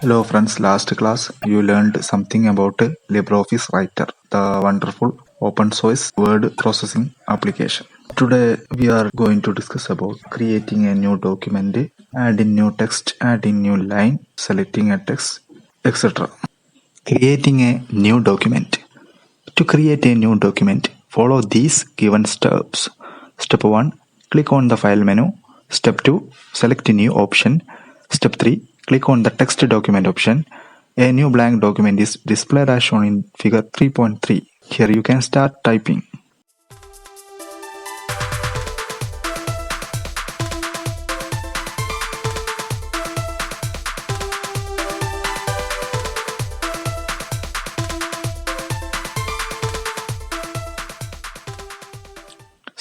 Hello friends, last class you learned something about LibreOffice Writer, the wonderful open source word processing application. Today we are going to discuss about creating a new document, adding new text, adding new line, selecting a text, etc. Creating a new document. To create a new document, follow these given steps. Step 1. Click on the File menu. Step 2. Select a new option. Step 3. Click on the Text Document option. A new blank document is displayed as shown in figure 3.3. Here you can start typing.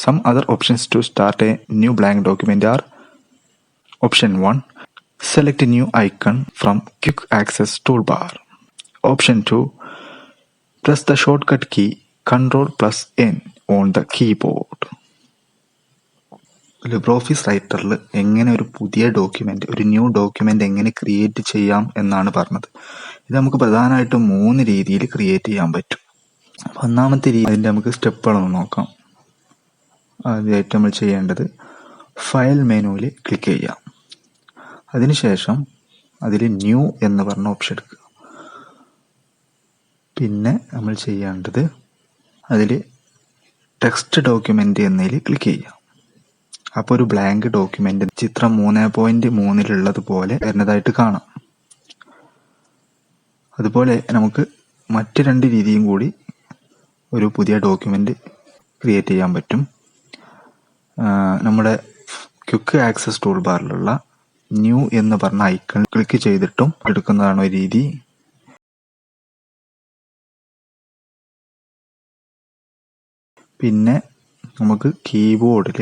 Some other options to start a new blank document are: Option 1. Select a new icon from Quick Access toolbar. Option 2. Press the shortcut key Ctrl+N on the keyboard. LibreOffice റൈറ്ററിൽ എങ്ങനെ ഒരു പുതിയ document, ഒരു new document എങ്ങനെ create ചെയ്യാം എന്നാണ് പറഞ്ഞത്. ഇത് നമുക്ക് പ്രധാനമായിട്ടും 3 രീതിയിൽ ക്രിയേറ്റ് ചെയ്യാൻ പറ്റും. ഒന്നാമത്തെ രീതി, അതിൻ്റെ നമുക്ക് സ്റ്റെപ്പുകളൊന്ന് നോക്കാം. ആദ്യമായിട്ട് നമ്മൾ ചെയ്യേണ്ടത് ഫയൽ മെനുവിൽ ക്ലിക്ക് ചെയ്യാം. അതിനുശേഷം അതിൽ ന്യൂ എന്ന് പറഞ്ഞ ഓപ്ഷൻ എടുക്കുക. പിന്നെ നമ്മൾ ചെയ്യേണ്ടത് അതിൽ ടെക്സ്റ്റ് ഡോക്യുമെന്റ് എന്നതിൽ ക്ലിക്ക് ചെയ്യാം. അപ്പോൾ ഒരു ബ്ലാങ്ക് ഡോക്യുമെന്റ് ചിത്രം 3.3 വരുന്നതായിട്ട് കാണാം. അതുപോലെ നമുക്ക് മറ്റ് 2 രീതിയും കൂടി ഒരു പുതിയ ഡോക്യുമെന്റ് ക്രിയേറ്റ് ചെയ്യാൻ പറ്റും. നമ്മുടെ ക്വിക്ക് ആക്സസ് ടൂൾ ബാറിലുള്ള ന്യൂ എന്ന് പറഞ്ഞ ഐക്കൺ ക്ലിക്ക് ചെയ്തിട്ടും എടുക്കുന്നതാണ് ഒരു രീതി. പിന്നെ നമുക്ക് കീബോർഡിൽ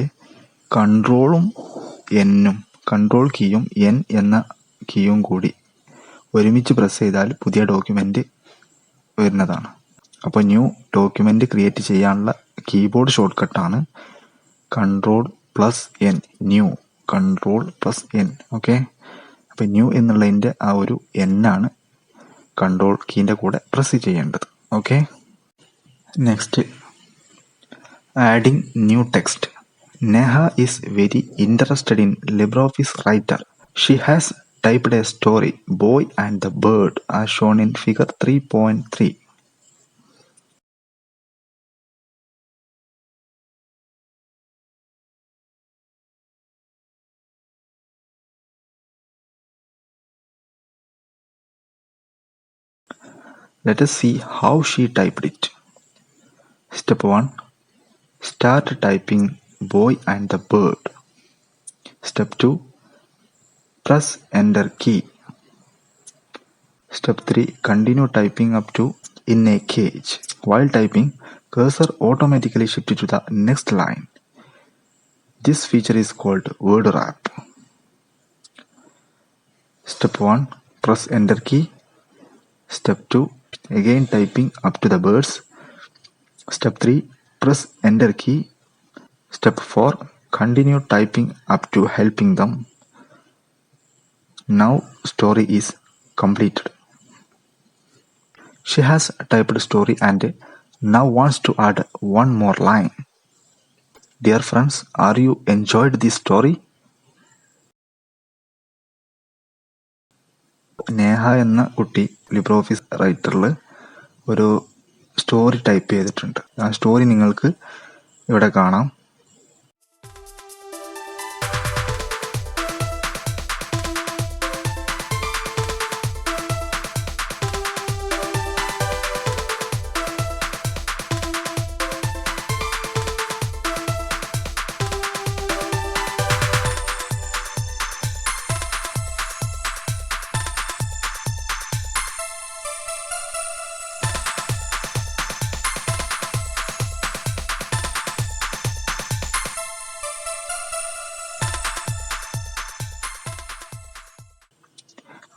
കൺട്രോൾ കീയും എൻ എന്ന കീയും കൂടി ഒരുമിച്ച് പ്രസ് ചെയ്താൽ പുതിയ ഡോക്യുമെന്റ് വരുന്നതാണ്. അപ്പോൾ ന്യൂ ഡോക്യുമെന്റ് ക്രിയേറ്റ് ചെയ്യാനുള്ള കീബോർഡ് ഷോർട്ട് കട്ടാണ് Ctrl+N, ന്യൂ, Ctrl+N. ഓക്കെ, അപ്പോൾ ന്യൂ എന്നുള്ളതിൻ്റെ ആ ഒരു N ആണ് കൺട്രോൾ കീൻ്റെ കൂടെ പ്രസ് ചെയ്യേണ്ടത്. Okay, next, adding new text. Neha is very interested in LibreOffice Writer. She has typed a story, Boy and the Bird, as shown in figure 3.3. Let us see how she typed it. Step 1. Start typing Boy and the Bird. Step 2. Press Enter key. Step 3. Continue typing up to in a cage. While typing, cursor automatically shifts to the next line. This feature is called word wrap. Step 1. Press Enter key. Step 2. Again typing up to the birds. Step 3. Press Enter key. Step 4. Continue typing up to helping them. Now story is completed. She has typed story and now wants to add one more line. Dear friends, are you enjoyed this story? Neha എന്ന കുട്ടി ലിബ്രോഫീസ് റൈറ്ററിൽ ഒരു story type ചെയ്തിട്ടുണ്ട്. ആ story നിങ്ങൾക്ക് ഇവിടെ കാണാം.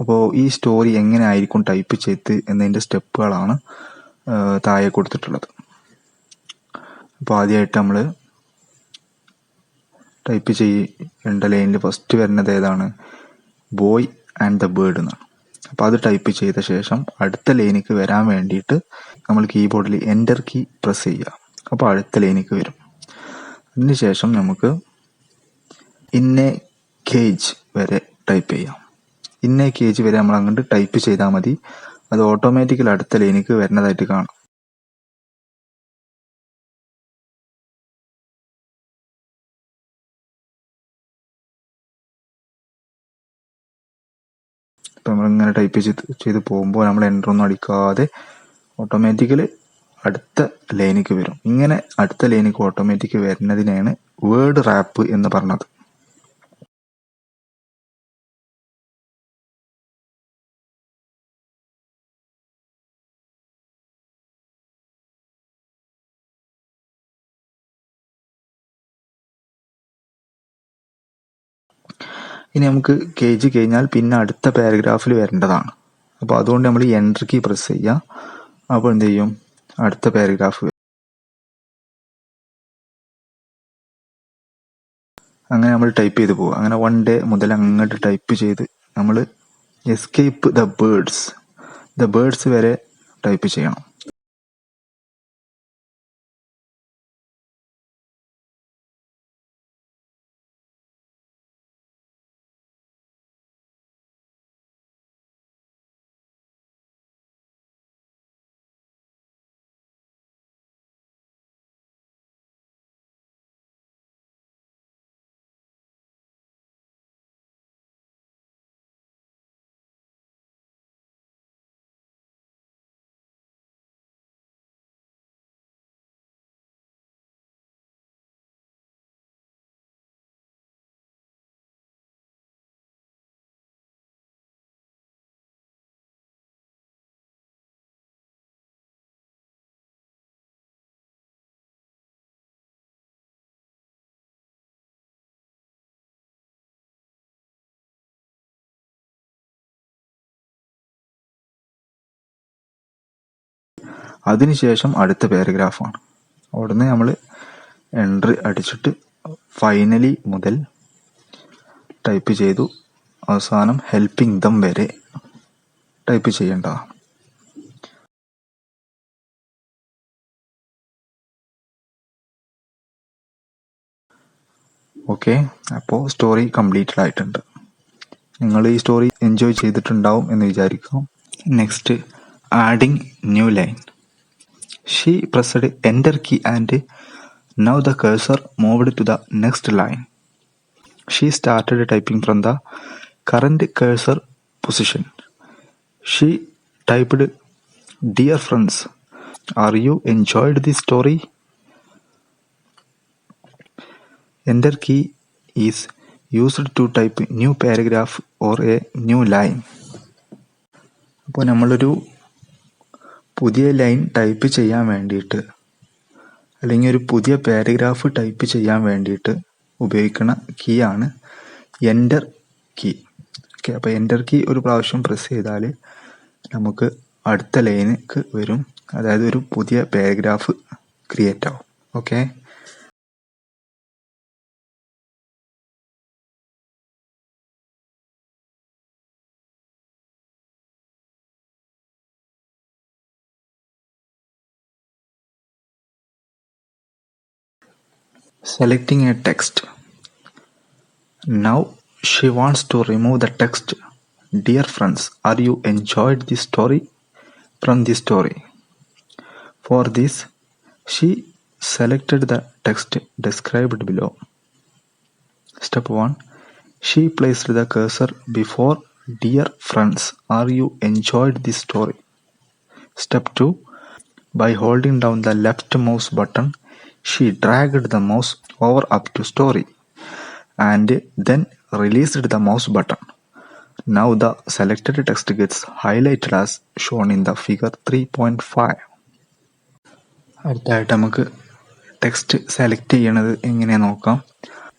അപ്പോൾ ഈ സ്റ്റോറി എങ്ങനെ ആയിരിക്കും ടൈപ്പ് ചെയ്ത് എന്നതിൻ്റെ സ്റ്റെപ്പുകളാണ് താഴെ കൊടുത്തിട്ടുള്ളത്. അപ്പോൾ ആദ്യമായിട്ട് നമ്മൾ ടൈപ്പ് ചെയ്യേണ്ട ലൈനിൽ ഫസ്റ്റ് വരുന്നത് ഏതാണ്? ബോയ് ആൻഡ് ദ ബേർഡ് എന്നാണ്. അപ്പോൾ അത് ടൈപ്പ് ചെയ്ത ശേഷം അടുത്ത ലൈനിലേക്ക് വരാൻ വേണ്ടിയിട്ട് നമ്മൾ കീബോർഡിൽ എൻ്റർ കീ പ്രസ് ചെയ്യുക. അപ്പോൾ അടുത്ത ലൈനിലേക്ക് വരും. അതിനുശേഷം നമുക്ക് ഇന്നേ കേജ് വരെ ടൈപ്പ് ചെയ്യാം. ഇന്നേ കേജ് വരെ നമ്മൾ അങ്ങോട്ട് ടൈപ്പ് ചെയ്താൽ മതി. അത് ഓട്ടോമാറ്റിക്കലി അടുത്ത ലൈനിലേക്ക് വരുന്നതായിട്ട് കാണാം. ഇപ്പം നമ്മളിങ്ങനെ ടൈപ്പ് ചെയ്ത് പോകുമ്പോൾ നമ്മൾ എൻ്റർ ഒന്നും അടിക്കാതെ ഓട്ടോമാറ്റിക്കലി അടുത്ത ലൈനിലേക്ക് വരും. ഇങ്ങനെ അടുത്ത ലൈനിലേക്ക് ഓട്ടോമാറ്റിക് വരുന്നതിനെയാണ് വേർഡ് റാപ്പ് എന്ന് പറഞ്ഞത്. ഇനി നമുക്ക് കേജ് കഴിഞ്ഞാൽ പിന്നെ അടുത്ത പാരഗ്രാഫിൽ വരേണ്ടതാണ്. അപ്പോൾ അതുകൊണ്ട് നമ്മൾ ഈ എൻ്റർ കീ പ്രസ് ചെയ്യുക. അപ്പോൾ എന്ത് ചെയ്യും, അടുത്ത പാരഗ്രാഫ് വരും. അങ്ങനെ നമ്മൾ ടൈപ്പ് ചെയ്ത് പോകുക. അങ്ങനെ 1 day മുതൽ അങ്ങോട്ട് ടൈപ്പ് ചെയ്ത് നമ്മൾ എസ്കേപ്പ് ദ ബേർഡ്സ് വരെ ടൈപ്പ് ചെയ്യണം. അതിനുശേഷം അടുത്ത പാരഗ്രാഫാണ്. അവിടുന്ന് നമ്മൾ എൻ്റർ അടിച്ചിട്ട് ഫൈനലി മുതൽ ടൈപ്പ് ചെയ്തു അവസാനം ഹെൽപ്പിംഗ് ദം വരെ ടൈപ്പ് ചെയ്യേണ്ടതാണ്. ഓക്കെ, അപ്പോൾ സ്റ്റോറി കംപ്ലീറ്റഡ് ആയിട്ടുണ്ട്. നിങ്ങൾ ഈ സ്റ്റോറി എൻജോയ് ചെയ്തിട്ടുണ്ടാവും എന്ന് വിചാരിക്കാം. Next, adding new line. She pressed enter key and now the cursor moved to the next line. She started typing from the current cursor position. She typed, "Dear friends, are you enjoyed this story?" Enter key is used to type new paragraph or a new line. അപ്പോൾ നമ്മളൊരു പുതിയ line type ചെയ്യാൻ വേണ്ടിയിട്ട് അല്ലെങ്കിൽ ഒരു പുതിയ paragraph type ചെയ്യാൻ വേണ്ടിയിട്ട് ഉപയോഗിക്കുന്ന കീ ആണ് എൻ്റർ കീ. ഓക്കെ, അപ്പോൾ എൻ്റർ കീ ഒരു പ്രാവശ്യം പ്രസ് ചെയ്താൽ നമുക്ക് അടുത്ത ലൈനിലേക്ക് വരും. അതായത് ഒരു പുതിയ പാരഗ്രാഫ് ക്രിയേറ്റ് ആവും. Okay, selecting a text. Now she wants to remove the text, "Dear friends, are you enjoyed this story?" from the story. For this, she selected the text described below. Step 1. She placed the cursor before "Dear friends, are you enjoyed this story?" Step 2. By holding down the left mouse button, she dragged the mouse over up to story and then released the mouse button. Now the selected text gets highlighted as shown in the figure 3.5. അടുത്തായിട്ട് നമുക്ക് text select ചെയ്യണത് എങ്ങനെയാണെന്ന് നോക്കാം.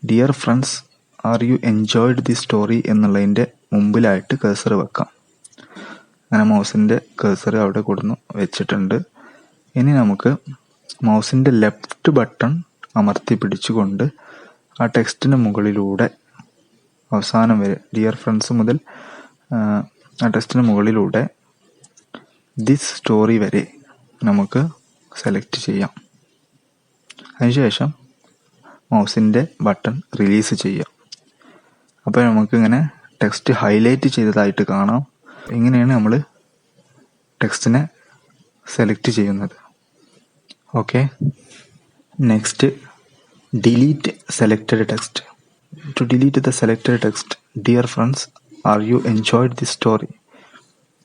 Dear friends, are you enjoyed the story എന്നുള്ളതിൻ്റെ മുമ്പിലായിട്ട് കേസർ വെക്കാം. അങ്ങനെ മൗസിൻ്റെ കേസർ അവിടെ കൊടുന്ന് വെച്ചിട്ടുണ്ട്. ഇനി നമുക്ക് മൗസിൻ്റെ ലെഫ്റ്റ് ബട്ടൺ അമർത്തി പിടിച്ചുകൊണ്ട് ആ ടെക്സ്റ്റിന് മുകളിലൂടെ അവസാനം വരെ ഡിയർ ഫ്രണ്ട്സ് മുതൽ ആ ടെക്സ്റ്റിന് മുകളിലൂടെ ദിസ് സ്റ്റോറി വരെ നമുക്ക് സെലക്ട് ചെയ്യാം. അതിനുശേഷം മൗസിൻ്റെ ബട്ടൺ റിലീസ് ചെയ്യാം. അപ്പോൾ നമുക്കിങ്ങനെ ടെക്സ്റ്റ് ഹൈലൈറ്റ് ചെയ്തതായിട്ട് കാണാം. ഇങ്ങനെയാണ് നമ്മൾ ടെക്സ്റ്റിനെ സെലക്ട് ചെയ്യുന്നത്. Okay, next delete selected text. To delete the selected text, dear friends, are you enjoyed this story?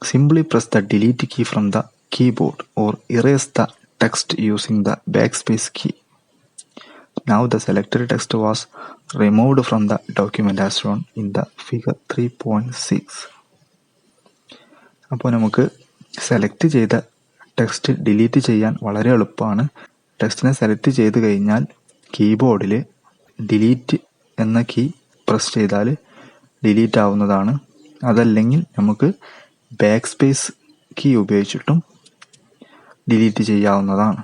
Simply press the delete key from the keyboard or erase the text using the backspace key. Now the selected text was removed from the document as shown in the figure 3.6. അപ്പോൾ നമുക്ക് select ചെയ്ത text delete ചെയ്യാൻ വളരെ എളുപ്പമാണ്. ടെക്സ്റ്റിനെ select ചെയ്ത് കഴിഞ്ഞാൽ കീബോർഡിൽ delete എന്ന key press ചെയ്താൽ ഡിലീറ്റ് ആവുന്നതാണ്. അതല്ലെങ്കിൽ നമുക്ക് ബാക്ക് സ്പേസ് കീ ഉപയോഗിച്ചിട്ടും ഡിലീറ്റ് ചെയ്യാവുന്നതാണ്.